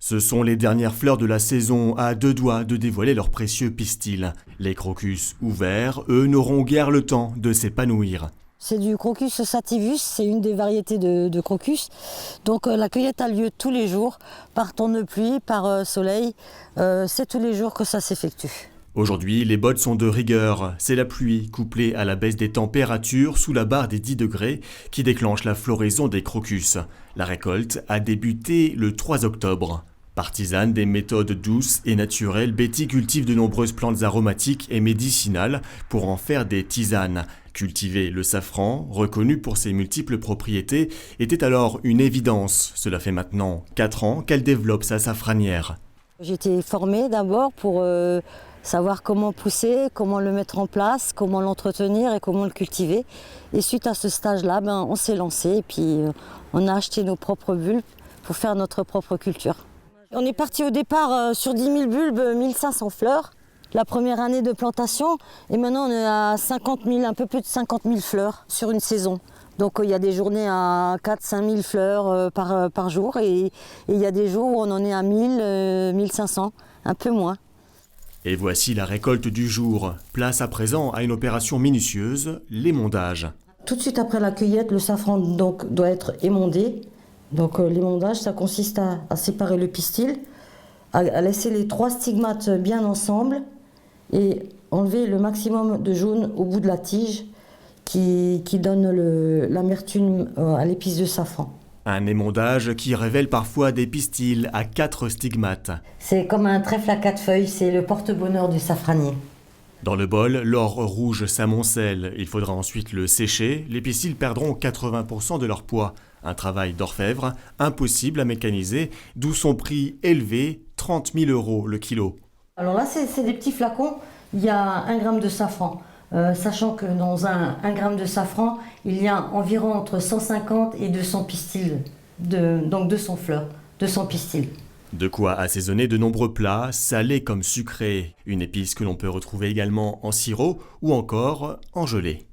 Ce sont les dernières fleurs de la saison, à deux doigts de dévoiler leurs précieux pistils. Les crocus ouverts, eux, n'auront guère le temps de s'épanouir. C'est du crocus sativus, c'est une des variétés de crocus. Donc la cueillette a lieu tous les jours, par temps de pluie, par soleil. C'est tous les jours que ça s'effectue. Aujourd'hui, les bottes sont de rigueur. C'est la pluie, couplée à la baisse des températures sous la barre des 10 degrés, qui déclenche la floraison des crocus. La récolte a débuté le 3 octobre. Partisane des méthodes douces et naturelles, Betty cultive de nombreuses plantes aromatiques et médicinales pour en faire des tisanes. Cultiver le safran, reconnu pour ses multiples propriétés, était alors une évidence. Cela fait maintenant 4 ans qu'elle développe sa safranière. J'ai été formée d'abord pour savoir comment pousser, comment le mettre en place, comment l'entretenir et comment le cultiver. Et suite à ce stage-là, on s'est lancé et puis on a acheté nos propres bulbes pour faire notre propre culture. On est parti au départ sur 10 000 bulbes, 1500 fleurs, la première année de plantation. Et maintenant on est à 50 000, un peu plus de 50 000 fleurs sur une saison. Donc il y a des journées à 4-5 000 fleurs par jour et il y a des jours où on en est à 1000, 1500, un peu moins. Et voici la récolte du jour. Place à présent à une opération minutieuse, l'émondage. Tout de suite après la cueillette, le safran donc, doit être émondé. Donc l'émondage, ça consiste à séparer le pistil, à laisser les 3 stigmates bien ensemble et enlever le maximum de jaune au bout de la tige qui donne l'amertume à l'épice de safran. Un émondage qui révèle parfois des pistils à 4 stigmates. C'est comme un trèfle à 4 feuilles, c'est le porte-bonheur du safranier. Dans le bol, l'or rouge s'amoncelle. Il faudra ensuite le sécher. Les pistils perdront 80% de leur poids. Un travail d'orfèvre impossible à mécaniser, d'où son prix élevé, 30 000 € le kilo. Alors là, c'est des petits flacons. Il y a 1 gramme de safran. Sachant que dans un gramme de safran, il y a environ entre 150 et 200 pistils, donc 200 fleurs, 200 pistils. De quoi assaisonner de nombreux plats, salés comme sucrés. Une épice que l'on peut retrouver également en sirop ou encore en gelée.